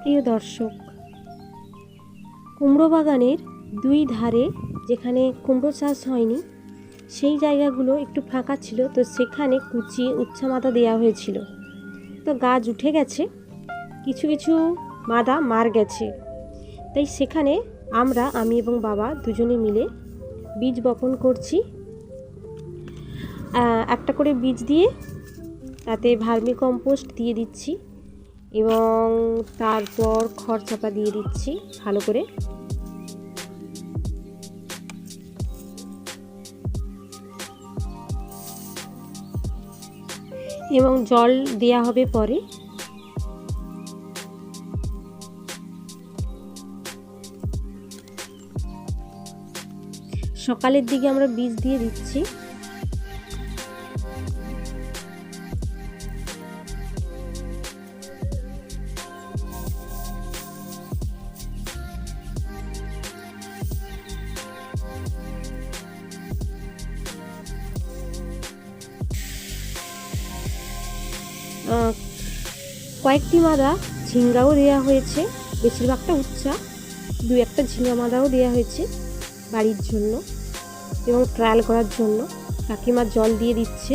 প্রিয় দর্শক, কুমড়ো বাগানের দুই ধারে যেখানে কুমড়ো চাষ হয়নি সেই জায়গাগুলো একটু ফাঁকা ছিল, তো সেখানে কুচি উচ্ছা মাদা দেওয়া হয়েছিল। তো গাছ উঠে গেছে, কিছু কিছু মাদা মার গেছে, তাই সেখানে আমি এবং বাবা দুজনে মিলে বীজ বপন করছি। একটা করে বীজ দিয়ে তাতে ভার্মি কম্পোস্ট দিয়ে দিচ্ছি এবং তারপর খড় চাপা দিয়ে দিচ্ছি ভালো করে। এবং জল দেয়া হবে পরে। সকালের দিকে আমরা বীজ দিয়ে দিচ্ছি। কয়েকটি মাদা ঝিঙ্গাও দেওয়া হয়েছে, বেশিরভাগটা উচ্ছা, দু একটা ঝিঙ্গা মাদাও দেওয়া হয়েছে বাড়ির জন্য এবং ট্রায়াল করার জন্য। কাকিমা জল দিয়ে দিচ্ছে।